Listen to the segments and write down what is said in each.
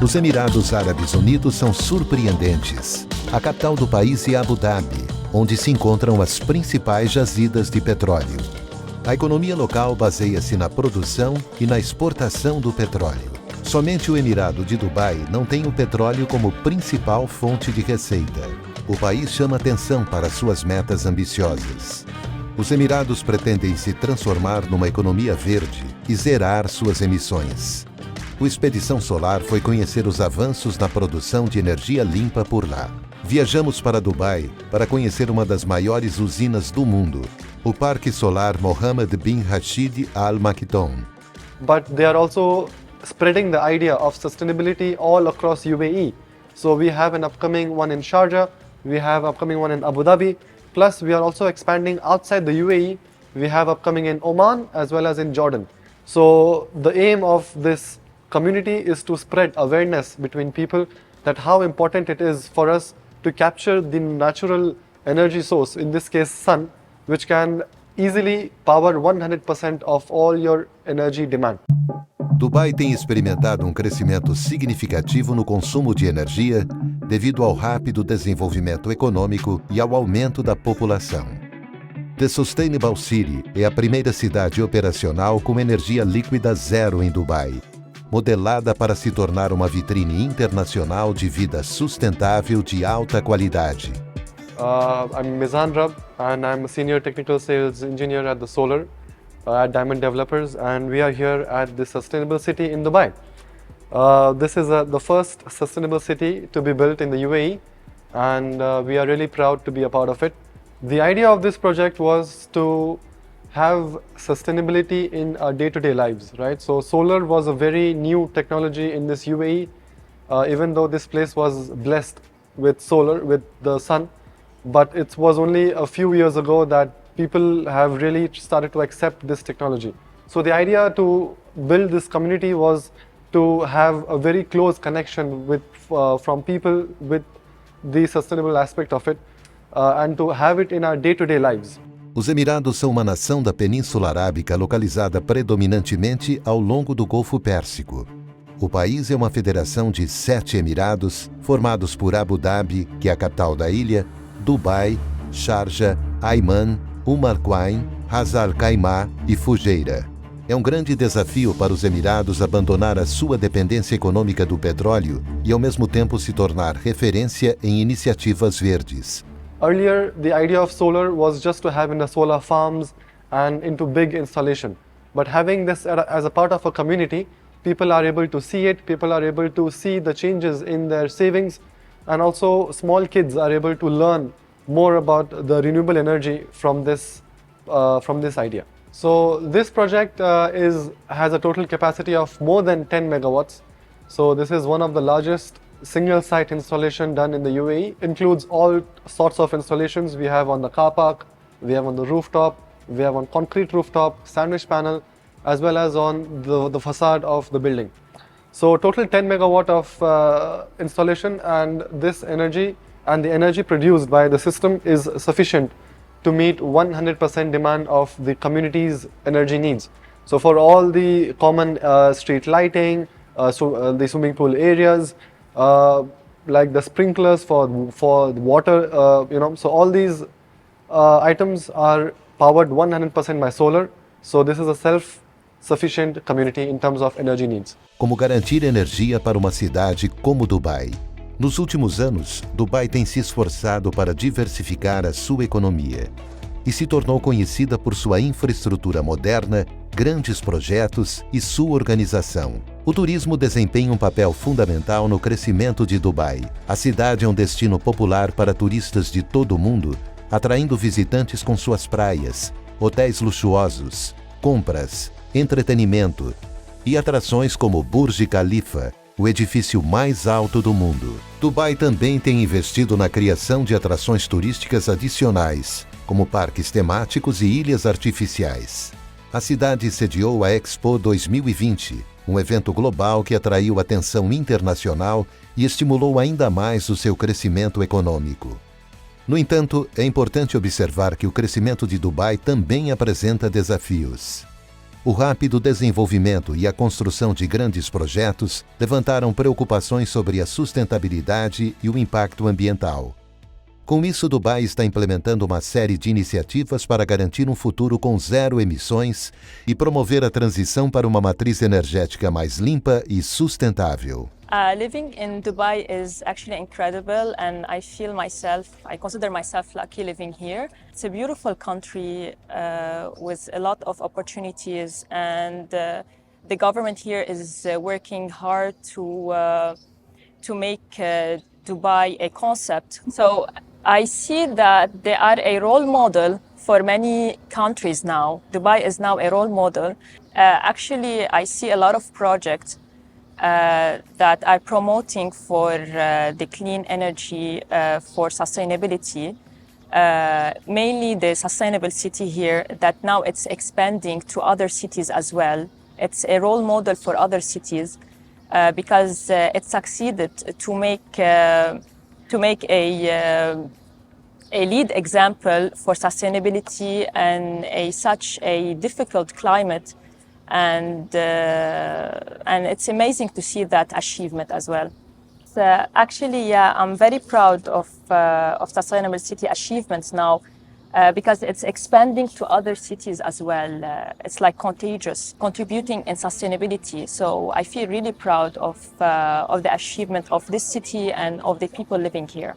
Os Emirados Árabes Unidos são surpreendentes. A capital do país é Abu Dhabi, onde se encontram as principais jazidas de petróleo. A economia local baseia-se na produção e na exportação do petróleo. Somente o Emirado de Dubai não tem o petróleo como principal fonte de receita. O país chama atenção para suas metas ambiciosas. Os Emirados pretendem se transformar numa economia verde e zerar suas emissões. O Expedição Solar foi conhecer os avanços na produção de energia limpa por lá. Viajamos para Dubai para conhecer uma das maiores usinas do mundo, o Parque Solar Mohammed bin Rashid Al Maktoum. But they are also spreading the idea of sustainability all across UAE. So we have an upcoming one in Sharjah, we have upcoming one in Abu Dhabi, plus we are also expanding outside the UAE. We have upcoming in Oman as well as in Jordan. So the aim of this community is to spread awareness between people that how important it is for us to capture the natural energy source, in this case sun, which can easily power 100% of all your energy demand. Dubai tem experimentado um crescimento significativo no consumo de energia devido ao rápido desenvolvimento econômico e ao aumento da população. The Sustainable City é a primeira cidade operacional com energia líquida zero em Dubai, modelada para se tornar uma vitrine internacional de vida sustentável de alta qualidade. I'm Mizan Rab and I'm a Senior Technical Sales Engineer at the Solar at Diamond Developers, and we are here at the Sustainable City in Dubai. This is the first sustainable city to be built in the UAE, and we are really proud to be a part of it. The idea of this project was to have sustainability in our day-to-day lives, right? So solar was a very new technology in this UAE, even though this place was blessed with solar, with the sun, but it was only a few years ago that people have really started to accept this technology. So the idea to build this community was to have a very close connection with, from people with the sustainable aspect of it, and to have it in our day-to-day lives. Os Emirados são uma nação da Península Arábica localizada predominantemente ao longo do Golfo Pérsico. O país é uma federação de 7 Emirados, formados por Abu Dhabi, que é a capital da ilha, Dubai, Sharjah, Ayman, Al Quwain, Ras Al Khaimah e Fujairah. É um grande desafio para os Emirados abandonar a sua dependência econômica do petróleo e, ao mesmo tempo, se tornar referência em iniciativas verdes. Earlier, the idea of solar was just to have in the solar farms and into big installation. But having this as a part of a community, people are able to see it, people are able to see the changes in their savings, and also small kids are able to learn more about the renewable energy from this idea. So this project has a total capacity of more than 10 megawatts. So this is one of the largest single site installation done in the UAE. Includes all sorts of installations we have on the car park, we have on the rooftop, we have on concrete rooftop, sandwich panel, as well as on the facade of the building. So total 10 megawatt of installation, and this energy and the energy produced by the system is sufficient to meet 100% demand of the community's energy needs. So for all the common street lighting, the swimming pool areas, like the sprinklers for water, so all these items are powered 100% by solar. So this is a self-sufficient community in terms of energy needs. Como garantir energia para uma cidade como Dubai? Nos últimos anos, Dubai tem se esforçado para diversificar a sua economia e se tornou conhecida por sua infraestrutura moderna, grandes projetos e sua organização. O turismo desempenha um papel fundamental no crescimento de Dubai. A cidade é um destino popular para turistas de todo o mundo, atraindo visitantes com suas praias, hotéis luxuosos, compras, entretenimento e atrações como Burj Khalifa, o edifício mais alto do mundo. Dubai também tem investido na criação de atrações turísticas adicionais, como parques temáticos e ilhas artificiais. A cidade sediou a Expo 2020, um evento global que atraiu atenção internacional e estimulou ainda mais o seu crescimento econômico. No entanto, é importante observar que o crescimento de Dubai também apresenta desafios. O rápido desenvolvimento e a construção de grandes projetos levantaram preocupações sobre a sustentabilidade e o impacto ambiental. Com isso, Dubai está implementando uma série de iniciativas para garantir um futuro com zero emissões e promover a transição para uma matriz energética mais limpa e sustentável. Living in Dubai is actually incredible, and I consider myself lucky living here. It's a beautiful country with a lot of opportunities, and the government here is working hard to make Dubai a concept. So I see that they are a role model for many countries now. Dubai is now a role model. Actually, I see a lot of projects that are promoting for the clean energy, for sustainability, mainly the sustainable city here, that now it's expanding to other cities as well. It's a role model for other cities because it succeeded to make a lead example for sustainability and such a difficult climate. And it's amazing to see that achievement as well. So actually, yeah, I'm very proud of Sustainable City achievements now because it's expanding to other cities as well. It's like contagious, contributing in sustainability. So I feel really proud of the achievement of this city and of the people living here.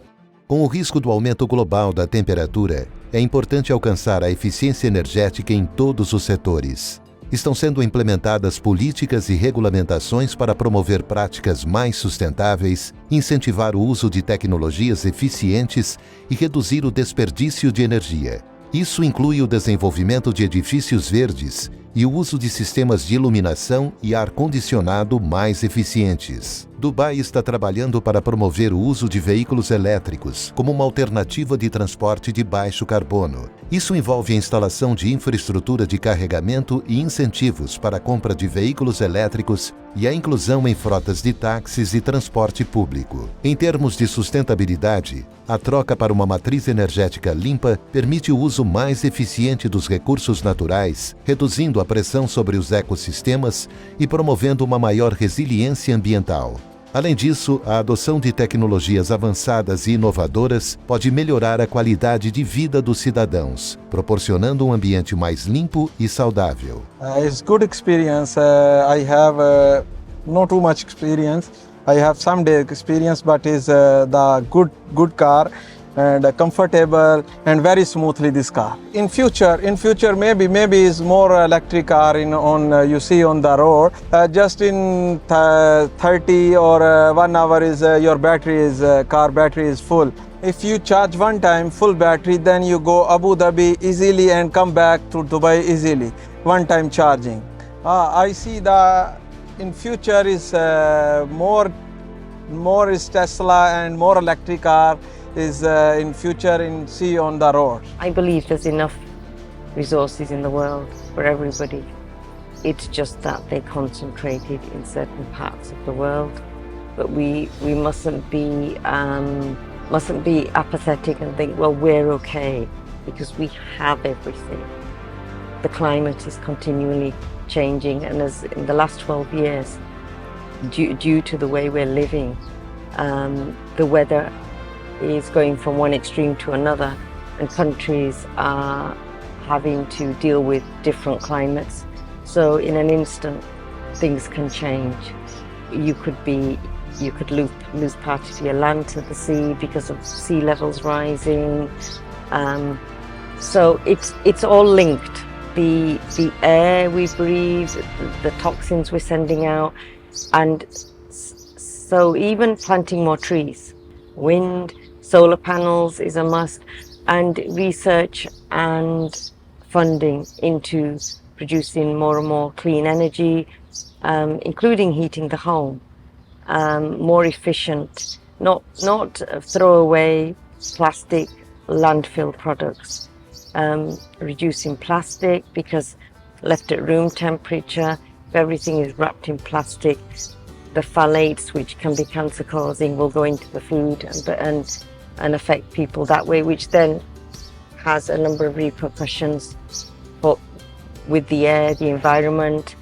Com o risco do aumento global da temperatura, é importante alcançar a eficiência energética em todos os setores. Estão sendo implementadas políticas e regulamentações para promover práticas mais sustentáveis, incentivar o uso de tecnologias eficientes e reduzir o desperdício de energia. Isso inclui o desenvolvimento de edifícios verdes e o uso de sistemas de iluminação e ar-condicionado mais eficientes. Dubai está trabalhando para promover o uso de veículos elétricos como uma alternativa de transporte de baixo carbono. Isso envolve a instalação de infraestrutura de carregamento e incentivos para a compra de veículos elétricos e a inclusão em frotas de táxis e transporte público. Em termos de sustentabilidade, a troca para uma matriz energética limpa permite o uso mais eficiente dos recursos naturais, reduzindo a pressão sobre os ecossistemas e promovendo uma maior resiliência ambiental. Além disso, a adoção de tecnologias avançadas e inovadoras pode melhorar a qualidade de vida dos cidadãos, proporcionando um ambiente mais limpo e saudável. It's good experience. I have not too much experience. I have some day experience, but is the good car and comfortable and very smoothly this car. In future maybe is more electric car you see on the road. Just in 30 or 1 hour is your car battery is full. If you charge one time full battery, then you go Abu Dhabi easily and come back to Dubai easily. One time charging. I see the in future is more is Tesla and more electric car is in future see on the road. I believe there's enough resources in the world for everybody. It's just that they're concentrated in certain parts of the world. But we mustn't be apathetic and think, well, we're okay, because we have everything. The climate is continually changing, and as in the last 12 years, due to the way we're living, the weather is going from one extreme to another, and countries are having to deal with different climates. So in an instant, things can change. You could lose part of your land to the sea because of sea levels rising. So it's all linked. The air we breathe, the toxins we're sending out, and so even planting more trees, wind, solar panels is a must, and research and funding into producing more and more clean energy, including heating the home, more efficient, not throwaway plastic landfill products, reducing plastic, because left at room temperature, if everything is wrapped in plastic, the phthalates, which can be cancer causing, will go into the food and affect people that way, which then has a number of repercussions. But with the air, the environment,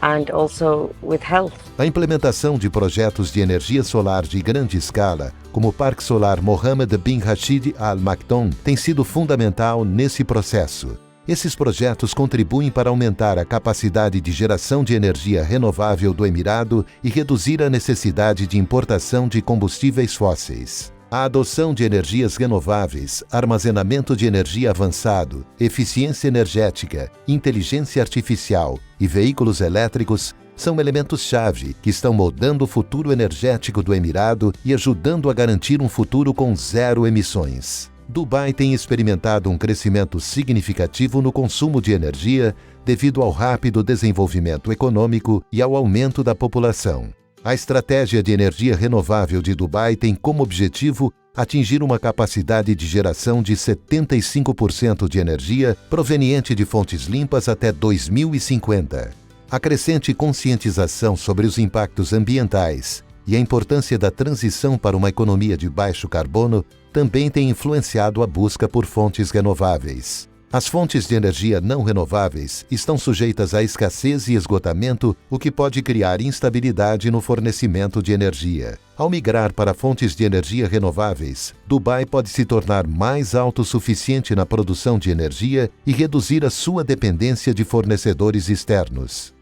and also with health. A implementação de projetos de energia solar de grande escala, como o Parque Solar Mohammed bin Rashid Al Maktoum, tem sido fundamental nesse processo. Esses projetos contribuem para aumentar a capacidade de geração de energia renovável do Emirado e reduzir a necessidade de importação de combustíveis fósseis. A adoção de energias renováveis, armazenamento de energia avançado, eficiência energética, inteligência artificial e veículos elétricos são elementos-chave que estão moldando o futuro energético do Emirado e ajudando a garantir um futuro com zero emissões. Dubai tem experimentado um crescimento significativo no consumo de energia devido ao rápido desenvolvimento econômico e ao aumento da população. A estratégia de energia renovável de Dubai tem como objetivo atingir uma capacidade de geração de 75% de energia proveniente de fontes limpas até 2050. A crescente conscientização sobre os impactos ambientais e a importância da transição para uma economia de baixo carbono também tem influenciado a busca por fontes renováveis. As fontes de energia não renováveis estão sujeitas à escassez e esgotamento, o que pode criar instabilidade no fornecimento de energia. Ao migrar para fontes de energia renováveis, Dubai pode se tornar mais autossuficiente na produção de energia e reduzir a sua dependência de fornecedores externos.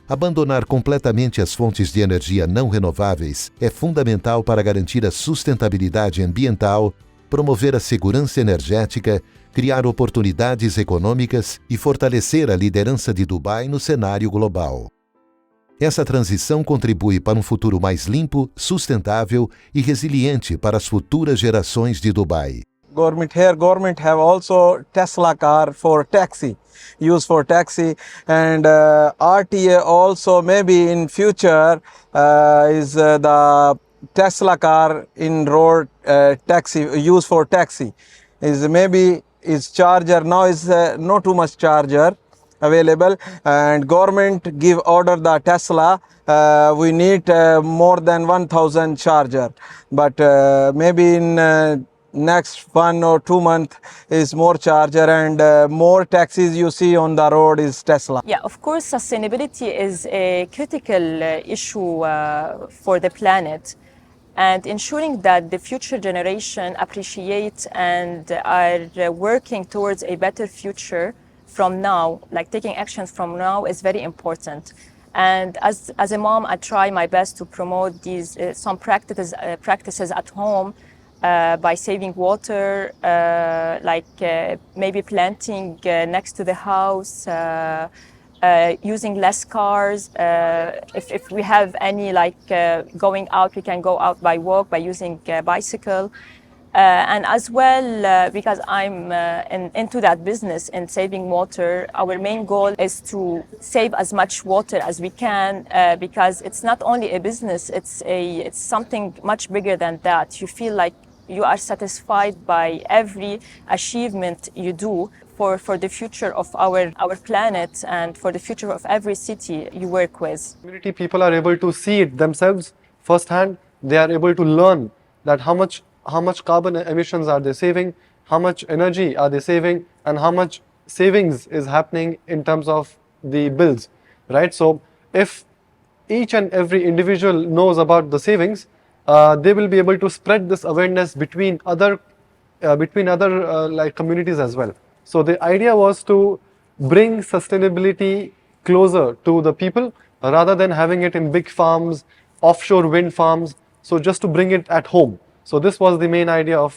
Abandonar completamente as fontes de energia não renováveis é fundamental para garantir a sustentabilidade ambiental, promover a segurança energética, criar oportunidades econômicas e fortalecer a liderança de Dubai no cenário global. Essa transição contribui para um futuro mais limpo, sustentável e resiliente para as futuras gerações de Dubai. Government have also Tesla car for taxi, use for taxi, and RTA also maybe in future is the Tesla car in road taxi, use for taxi. Is maybe is charger now is not too much charger available, and government give order the Tesla we need more than 1,000 charger, but maybe in next 1 or 2 months is more charger, and more taxis you see on the road is Tesla. Yeah, of course, sustainability is a critical issue for the planet, and ensuring that the future generation appreciate and are working towards a better future from now, like taking actions from now, is very important. And as a mom, I try my best to promote these some practices at home by saving water, maybe planting next to the house, using less cars. If we have any going out, we can go out by walk, by using bicycle. And as well, because I'm into that business in saving water, our main goal is to save as much water as we can, because it's not only a business, it's something much bigger than that. You feel like you are satisfied by every achievement you do for the future of our planet and for the future of every city you work with. Community people are able to see it themselves firsthand. They are able to learn that how much carbon emissions are they saving, how much energy are they saving, and how much savings is happening in terms of the bills, right? So if each and every individual knows about the savings, they will be able to spread this awareness between other communities as well. So the idea was to bring sustainability closer to the people rather than having it in big farms, offshore wind farms. So just to bring it at home. So this was the main idea of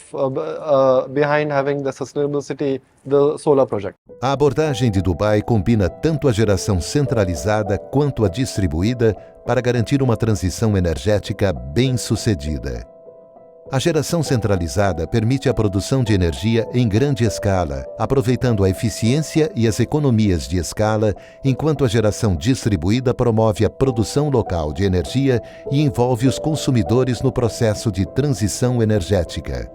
behind having the Sustainable City, the solar project. A abordagem de Dubai combina tanto a geração centralizada quanto a distribuída para garantir uma transição energética bem-sucedida. A geração centralizada permite a produção de energia em grande escala, aproveitando a eficiência e as economias de escala, enquanto a geração distribuída promove a produção local de energia e envolve os consumidores no processo de transição energética.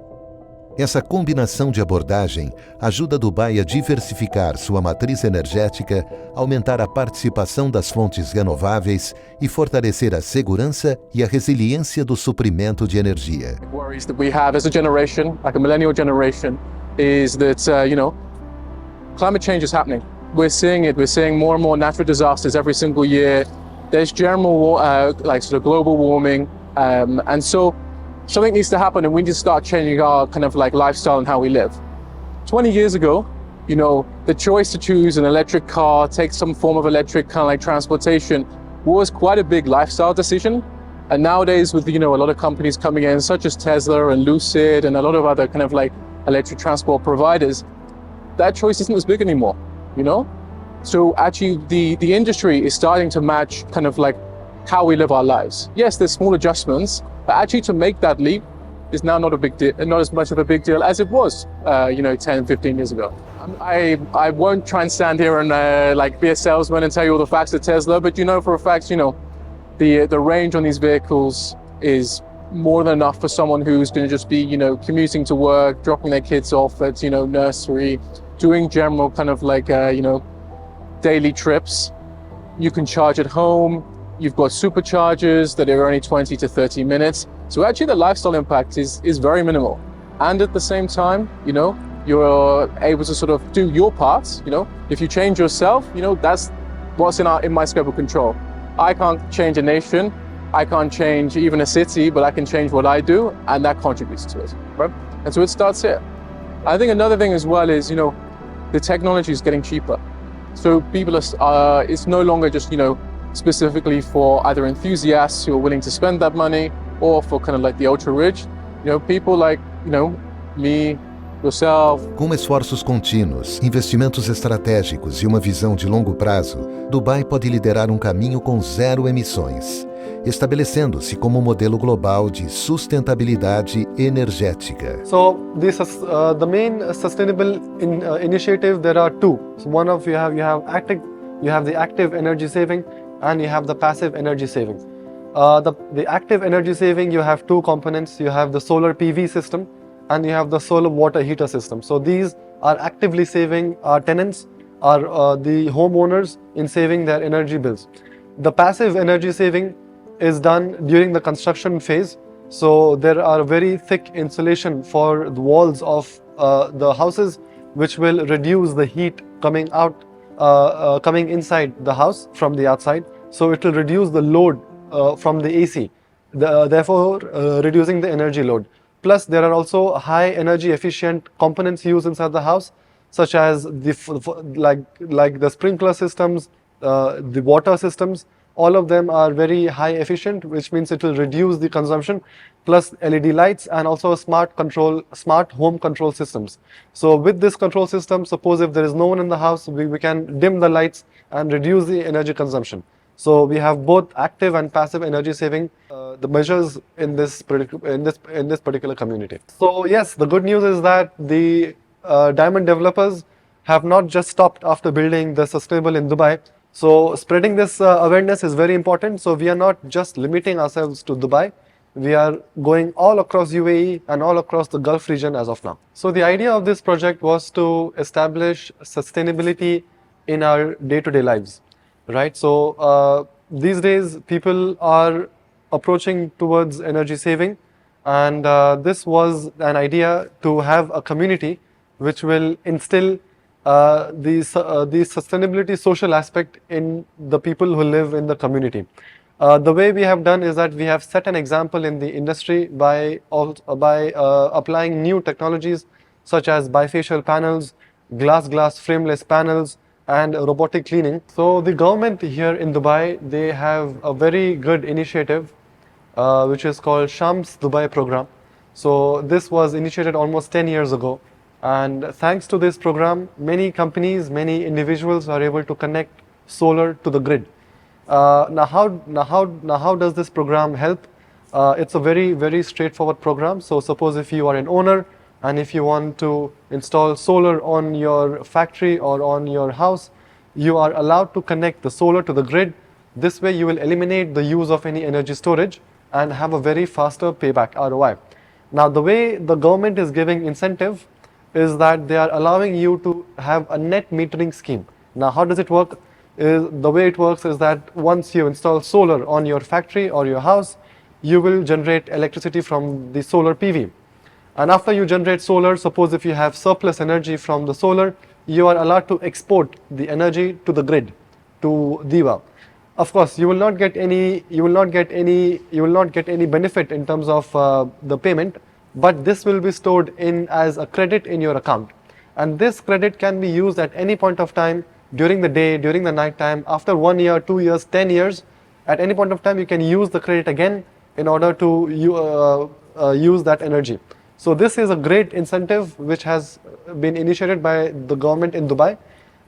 Essa combinação de abordagem ajuda Dubai a diversificar sua matriz energética, aumentar a participação das fontes renováveis e fortalecer a segurança e a resiliência do suprimento de energia. Worries that we have as a generation, like a millennial generation, is that climate change is happening. we're seeing it. We're seeing more and more natural disasters every single year. There's general, like sort of global warming. And so something needs to happen, and we need to start changing our kind of like lifestyle and how we live. 20 years ago, you know, the choice to choose an electric car, take some form of electric kind of like transportation was quite a big lifestyle decision. And nowadays with, you know, a lot of companies coming in, such as Tesla and Lucid and a lot of other kind of like electric transport providers, that choice isn't as big anymore, you know? So actually the industry is starting to match kind of like how we live our lives. Yes, there's small adjustments, but actually to make that leap is now not a big deal, not as much of a big deal as it was, you know, 10, 15 years ago. I won't try and stand here and like be a salesman and tell you all the facts of Tesla, but you know for a fact, you know, the range on these vehicles is more than enough for someone who's going to just be, you know, commuting to work, dropping their kids off at, you know, nursery, doing general kind of like, you know, daily trips. You can charge at home. You've got superchargers that are only 20 to 30 minutes. So actually the lifestyle impact is very minimal. And at the same time, you know, you're able to sort of do your part, you know. If you change yourself, you know, that's what's in my scope of control. I can't change a nation, I can't change even a city, but I can change what I do, and that contributes to it, right? And so it starts here. I think another thing as well is, you know, the technology is getting cheaper. So people are, it's no longer just, you know, specifically for either enthusiasts who are willing to spend that money or for kind of like the ultra rich. You know, people like, you know, me, yourself. Com esforços contínuos, investimentos estratégicos e uma visão de longo prazo, Dubai pode liderar um caminho com zero emissões, estabelecendo-se como modelo global de sustentabilidade energética. So the main sustainable initiative, there are two. So one of you have the active energy saving, and you have the passive energy saving. The active energy saving, you have two components. You have the solar PV system, and you have the solar water heater system. So these are actively saving our tenants, the homeowners, in saving their energy bills. The passive energy saving is done during the construction phase. So there are very thick insulation for the walls of the houses, which will reduce the heat coming out, coming inside the house from the outside. So it will reduce the load from the AC, therefore reducing the energy load. Plus, there are also high energy efficient components used inside the house, such as like the sprinkler systems, the water systems. All of them are very high efficient, which means it will reduce the consumption. Plus LED lights and also smart home control systems. So with this control system, suppose if there is no one in the house, we can dim the lights and reduce the energy consumption. So we have both active and passive energy saving the measures in this particular community. So yes, the good news is that the diamond developers have not just stopped after building the sustainable in Dubai. So spreading this awareness is very important. So we are not just limiting ourselves to Dubai. We are going all across UAE and all across the Gulf region as of now. So the idea of this project was to establish sustainability in our day-to-day lives, right? So these days people are approaching towards energy saving, and this was an idea to have a community which will instill the sustainability social aspect in the people who live in the community. The way we have done is that we have set an example in the industry by applying new technologies such as bifacial panels, glass frameless panels, and robotic cleaning. So the government here in Dubai, they have a very good initiative which is called Shams Dubai program. So this was initiated almost 10 years ago. And thanks to this program, many companies, many individuals are able to connect solar to the grid. Now how does this program help? It's a very, very straightforward program. So suppose if you are an owner and if you want to install solar on your factory or on your house, you are allowed to connect the solar to the grid. This way you will eliminate the use of any energy storage and have a very faster payback ROI. Now the way the government is giving incentive is that they are allowing you to have a net metering scheme. Now how does it work? The way it works is that once you install solar on your factory or your house, you will generate electricity from the solar PV. And after you generate solar, suppose if you have surplus energy from the solar, you are allowed to export the energy to the grid, to DIWA. Of course, you will not get any benefit in terms of the payment, but this will be stored in as a credit in your account. And this credit can be used at any point of time, during the day, during the night time, after 1 year, 2 years, 10 years. At any point of time, you can use the credit again in order to use that energy. So this is a great incentive which has been initiated by the government in Dubai.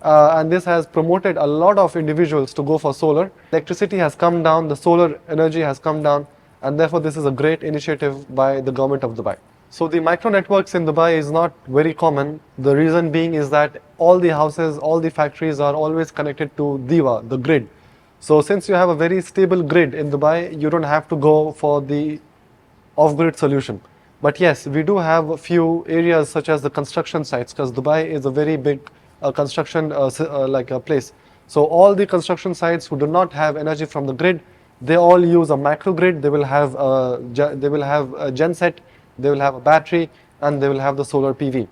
And this has promoted a lot of individuals to go for solar. Electricity has come down, the solar energy has come down, and therefore this is a great initiative by the government of Dubai. So the micro networks in Dubai is not very common. The reason being is that all the houses, all the factories are always connected to DIWA, the grid. So since you have a very stable grid in Dubai, you don't have to go for the off-grid solution. But yes, we do have a few areas such as the construction sites, because Dubai is a very big construction place. So all the construction sites who do not have energy from the grid, they all use a microgrid. They will have a genset, they will have a battery, and they will have the solar PV.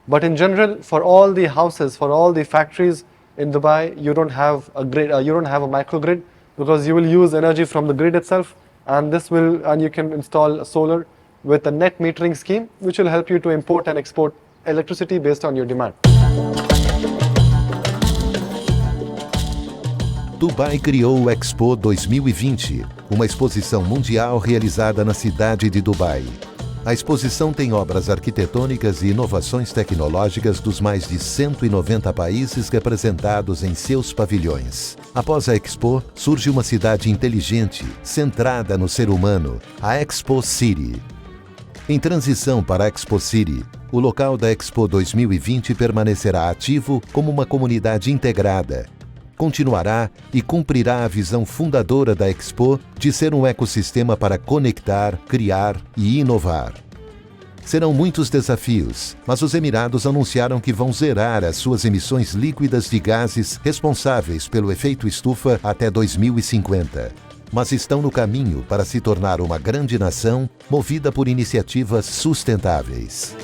But in general, for all the houses, for all the factories in Dubai, you don't have a grid, you don't have a microgrid, because you will use energy from the grid itself, and you can install solar with a net metering scheme, which will help you to import and export electricity based on your demand. Dubai criou o Expo 2020, uma exposição mundial realizada na cidade de Dubai. A exposição tem obras arquitetônicas e inovações tecnológicas dos mais de 190 países representados em seus pavilhões. Após a Expo, surge uma cidade inteligente, centrada no ser humano, a Expo City. Em transição para a Expo City, o local da Expo 2020 permanecerá ativo como uma comunidade integrada. Continuará e cumprirá a visão fundadora da Expo de ser um ecossistema para conectar, criar e inovar. Serão muitos desafios, mas os Emirados anunciaram que vão zerar as suas emissões líquidas de gases responsáveis pelo efeito estufa até 2050. Mas estão no caminho para se tornar uma grande nação movida por iniciativas sustentáveis.